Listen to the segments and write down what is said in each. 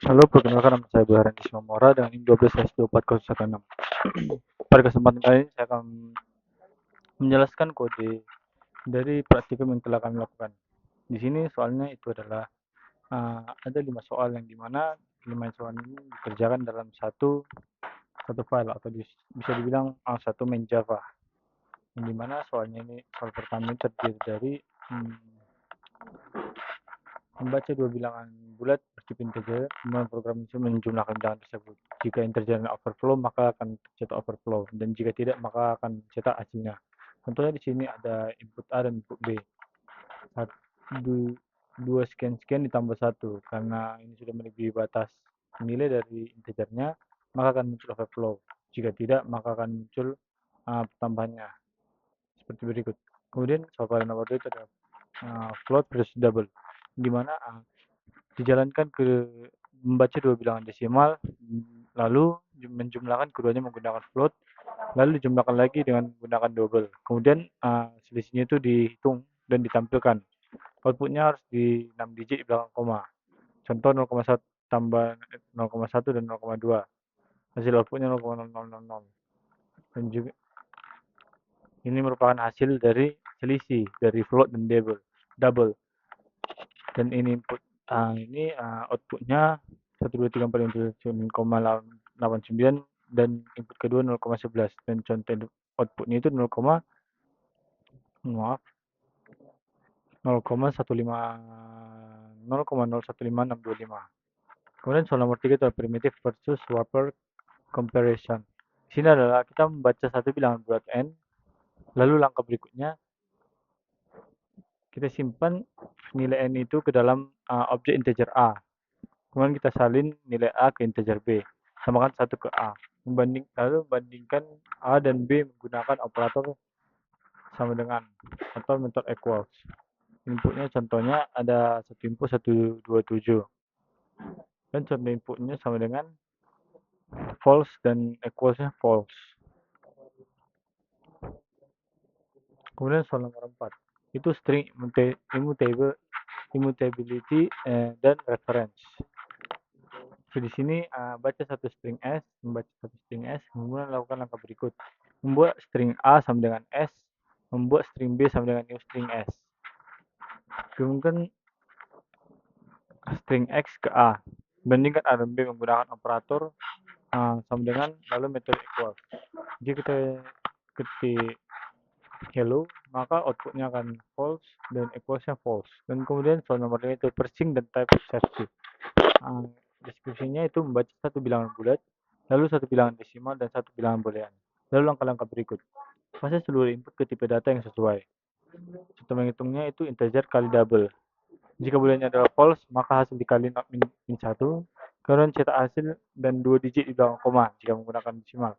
Halo, perkenalkan nama saya Baharani Ismamora dengan NIM 12S24016. Pada kesempatan kali ini saya akan menjelaskan kode dari praktikum yang telah kami lakukan. Di sini soalnya itu adalah ada 5 soal yang dimana 5 soal ini dikerjakan dalam satu file atau bisa dibilang satu main Java. Yang dimana soalnya ini soal pertama ini terdiri dari membaca dua bilangan bulat bertipe integer, kemudian program itu menjumlahkan bilangan tersebut. Jika integernya overflow, maka akan cetak overflow, dan jika tidak, maka akan cetak hasilnya. Contohnya di sini ada input A dan input B. Dua sekian-sekian ditambah satu, karena ini sudah melebihi batas nilai dari integernya, maka akan muncul overflow. Jika tidak, maka akan muncul tambahannya, seperti berikut. Kemudian soal pada nomor 2 itu adalah float versus double, di mana dijalankan membaca dua bilangan desimal, lalu menjumlahkan keduanya menggunakan float, lalu dijumlahkan lagi dengan menggunakan double. Kemudian selisihnya itu dihitung dan ditampilkan. Outputnya harus di 6 digit di belakang koma. Contoh 0,1 tambah 0,1 dan 0,2. Hasil outputnya 0,0000. Dan juga ini merupakan hasil dari selisih dari float dan double. Dan ini outputnya 1, 2, 3, 4, 5, 6, 8, 9 dan input kedua 0,11 dan contoh outputnya itu 0,015625. Kemudian soal nomor 3 itu primitive versus whopper comparison. Di sini adalah kita membaca satu bilangan bulat n, lalu langkah berikutnya kita simpan nilai n itu ke dalam objek integer a. Kemudian kita salin nilai A ke integer B. Samakan 1 ke A. Lalu bandingkan A dan B menggunakan operator sama dengan atau method equals. Inputnya contohnya ada satu input 127. Dan contoh inputnya sama dengan false dan equalsnya false. Kemudian soal nomor 4. Itu string immutability dan reference. Di sini baca satu string S, membaca satu string S, kemudian lakukan langkah berikut. Membuat string A sama dengan S, membuat string B sama dengan new string S. Kemudian string X ke A. Bandingkan A dan B menggunakan operator sama dengan lalu metode equal. Jika kita ketik hello, maka outputnya akan false dan equalsnya false. Dan kemudian soal nomor 5 itu parsing dan type sensitive. Deskripsinya itu membaca satu bilangan bulat, lalu satu bilangan desimal dan satu bilangan boolean. Lalu langkah-langkah berikut. Pasang seluruh input ke tipe data yang sesuai. Contoh menghitungnya itu integer kali double. Jika booleannya adalah false, maka hasil dikali min 1. Kemudian cetak hasil dan 2 digit di belakang koma jika menggunakan desimal.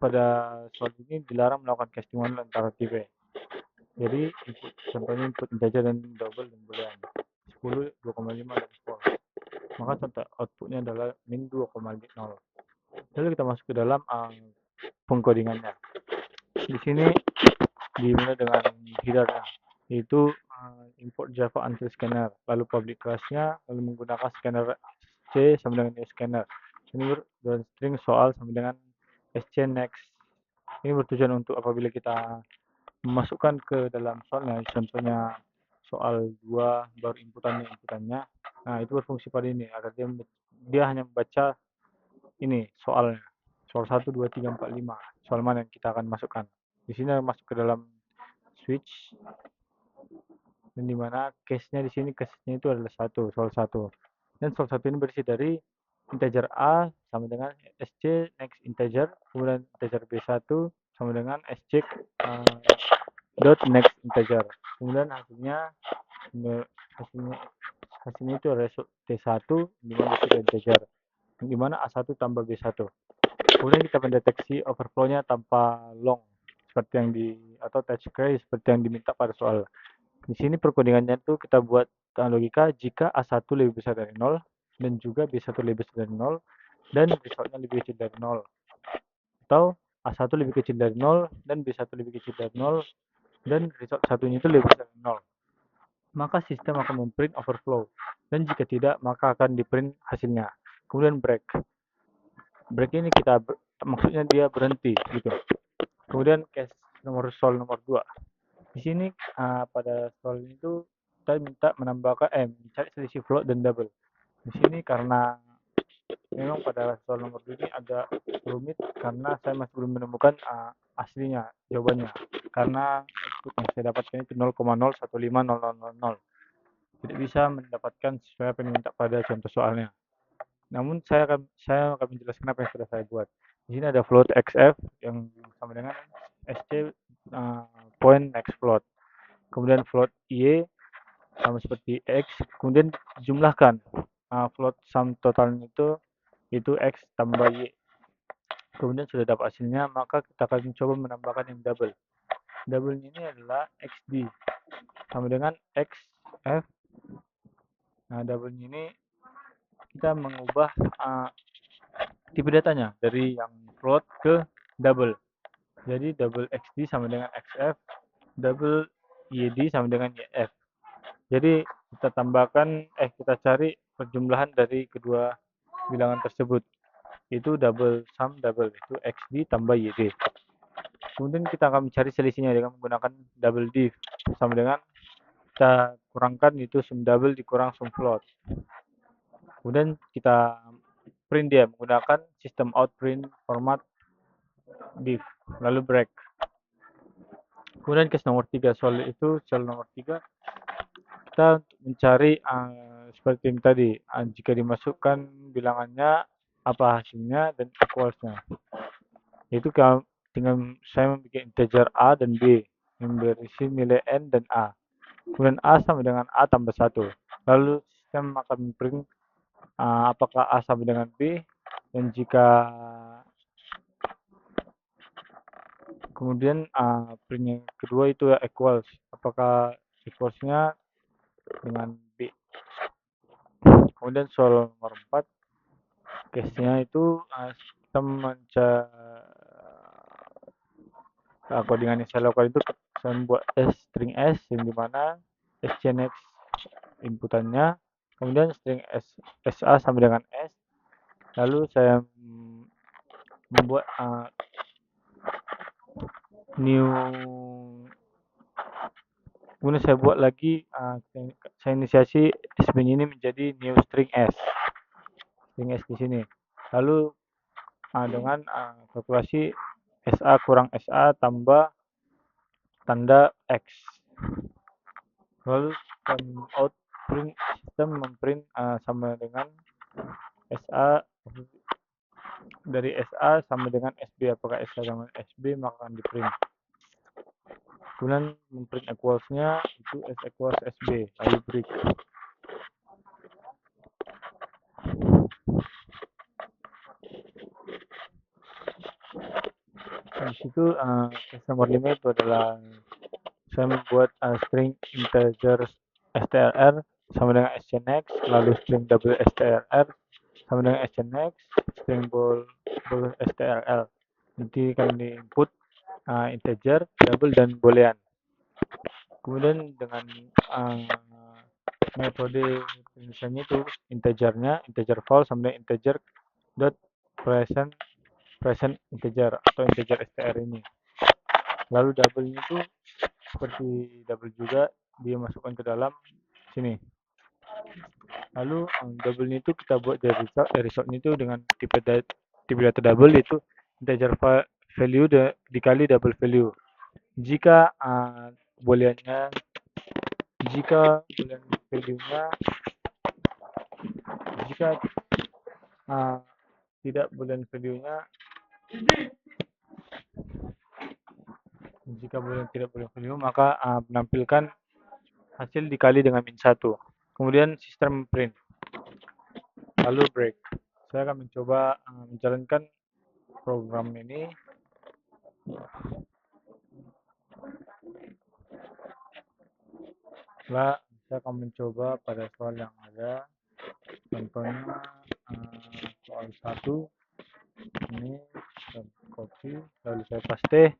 Pada soal ini dilarang melakukan casting manual antara tipe. Jadi contohnya input integer dan double dan boolean. 10, 2,5 dan false. Maka contoh outputnya adalah min 2,0. Lalu kita masuk ke dalam pengkodingannya. Di sini dimulai dengan header-nya, yaitu import Java until scanner, lalu public class-nya, lalu menggunakan scanner C sama dengan new scanner. Ini dan string soal sama dengan sc next. Ini bertujuan untuk apabila kita memasukkan ke dalam soalnya, contohnya soal 2 baru inputannya. Nah, itu berfungsi pada ini agar dia hanya membaca ini soalnya. Soal 1, 2, 3, 4, 5. Soal mana yang kita akan masukkan. Di sini masuk ke dalam switch. Dan dimana case-nya di sini case-nya itu adalah soal 1. Dan soal 1 ini berisi dari integer A sama dengan sc next integer, kemudian integer B1 sama dengan sc dot next integer. Kemudian hasilnya itu result T1 di mana integer. Di mana A1 tambah B1. Kemudian kita mendeteksi overflow-nya tanpa long seperti yang atau touch query seperti yang diminta pada soal. Di sini perkodingannya itu kita buat logika jika A1 lebih besar dari 0 dan juga B1 lebih besar dari 0 dan resultnya lebih kecil dari 0. Atau A1 lebih kecil dari 0 dan B1 lebih kecil dari 0 dan result satunya itu lebih besar dari 0. maka sistem akan memprint overflow, dan jika tidak maka akan diprint hasilnya. Kemudian break ini maksudnya dia berhenti gitu. Kemudian case soal nomor 2. Di sini pada soal itu kita minta menambahkan mencari selisih float dan double. Di sini karena memang pada soal nomor 2 ini agak rumit karena saya masih belum menemukan aslinya jawabannya. Karena output yang saya dapatkan itu 0,015000. Tidak bisa mendapatkan sesuai apa yang diminta pada contoh soalnya. Namun saya akan menjelaskan apa yang sudah saya buat. Di sini ada float xf yang sama dengan sc point next float. Kemudian float y sama seperti x. Kemudian jumlahkan float sum totalnya itu x tambah y. Kemudian sudah dapat hasilnya, maka kita akan mencoba menambahkan yang double. Double ini adalah xd sama dengan xf. Nah, double ini kita mengubah tipe datanya dari yang float ke double. Jadi double xd sama dengan xf, double yd sama dengan yf. Jadi kita tambahkan kita cari perjumlahan dari kedua bilangan tersebut. Itu double sum double, itu xd tambah yd. Kemudian kita akan mencari selisihnya dengan menggunakan double div sama dengan kita kurangkan itu sum double dikurang sum float. Kemudian kita print dia menggunakan sistem out print format div, lalu break. Kemudian case nomor 3, soal nomor 3 kita mencari seperti yang tadi, jika dimasukkan bilangannya apa hasilnya dan equalsnya. Itu dengan saya membuat integer a dan b yang berisi nilai n dan a. Kemudian a sama dengan a tambah 1. Lalu sistem akan print apakah a sama dengan b, dan jika kemudian print yang kedua itu equals, apakah equalsnya dengan b. Kemudian soal nomor 4, case-nya itu kita mencari codingan yang saya lakukan itu saya membuat string s yang dimana scnex inputannya, kemudian string sa sama dengan s, lalu saya membuat new, kemudian saya buat lagi saya inisiasi sbin ini menjadi new string s di sini, lalu dengan kalkulasi sa kurang sa tambah tanda x, lalu out print sistem memprint sama dengan sa dari sa sama dengan sb, apakah sa sama sb maka akan di print. Kemudian memprint equalsnya itu s equals sb, lalu break. Di situ case nomor 5 itu adalah saya membuat string integer strr sama dengan scnex, lalu string double strr sama dengan scnex, string bool strl. Nanti kami input integer, double, dan boolean. Kemudian dengan metode misalnya itu integernya integer val sama dengan integer dot present integer atau integer str ini. Lalu double itu seperti double juga, dia masukkan ke dalam sini. Lalu double itu kita buat dari result itu dengan tipe data double, itu integer value dikali double value. Jika booleannya value-nya jika tidak boolean value-nya jika boolean tidak boolean value maka menampilkan hasil dikali dengan min 1. Kemudian sistem print, lalu break. Saya akan mencoba menjalankan program ini. Setelah saya akan mencoba pada soal yang ada, contohnya soal 1 ini saya copy lalu saya paste.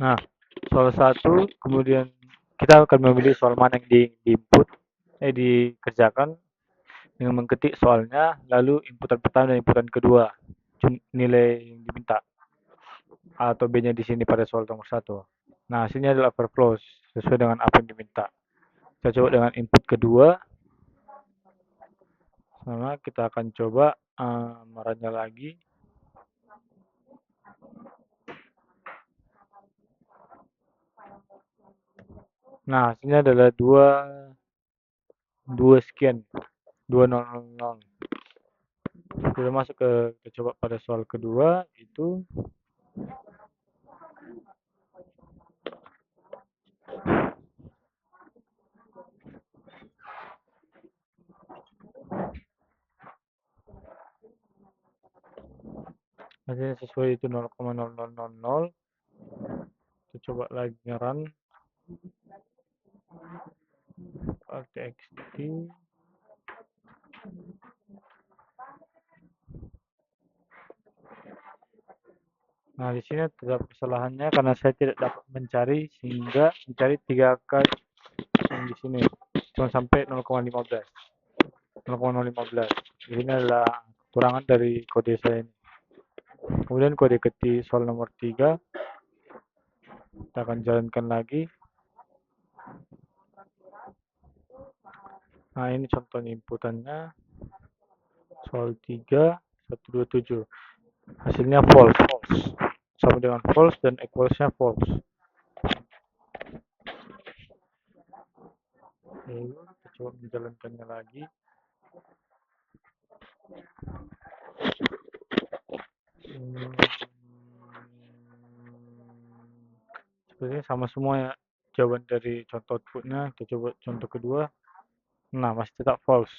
Nah, soal satu, kemudian kita akan memilih soal mana yang di-input, dikerjakan dengan mengetik soalnya, lalu inputan pertama dan inputan kedua, nilai yang diminta, A atau B-nya di sini pada soal nomor satu. Nah, hasilnya adalah overflow, sesuai dengan apa yang diminta. Kita coba dengan input kedua, sama kita akan coba meranya lagi. Nah, hasilnya adalah 2 sekian, 2000. Kita masuk kita coba pada soal kedua, itu hasilnya sesuai itu 0,0000. Kita coba lagi run txt. Nah, di sini terdapat kesalahannya karena saya tidak dapat mencari, sehingga mencari 3 kali yang di sini cuma sampai 0,15. 0,015. Ini adalah kekurangan dari kode saya ini. Kemudian kode ketik soal nomor 3, kita akan jalankan lagi. Nah, ini contohnya inputannya. Soal 3, 127. Hasilnya false. Sama dengan false dan equalsnya false. Lalu kita coba menjalankannya lagi. Sebenarnya sama semua ya jawaban dari contoh outputnya. Kita coba contoh kedua. Nah, masih tetap false.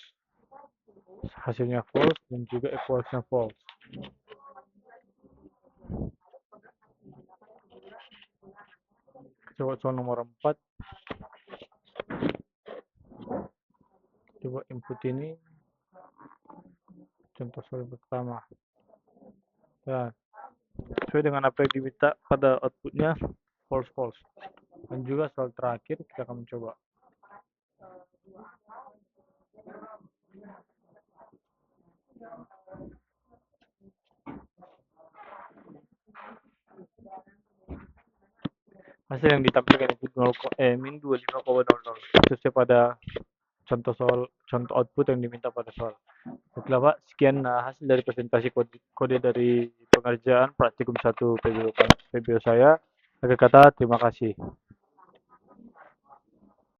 Hasilnya false dan juga equalsnya false. Coba soal nomor 4. Coba input ini. Contoh soal pertama. Ya, sesuai dengan apa yang diminta pada outputnya, false. Dan juga soal terakhir kita akan mencoba. Hasil yang ditampilkan itu min 25,00 sesuai pada contoh output yang diminta pada soal. Baiklah Pak, sekian hasil dari presentasi kode dari pengerjaan praktikum 1 PBO saya. Akhir kata, terima kasih.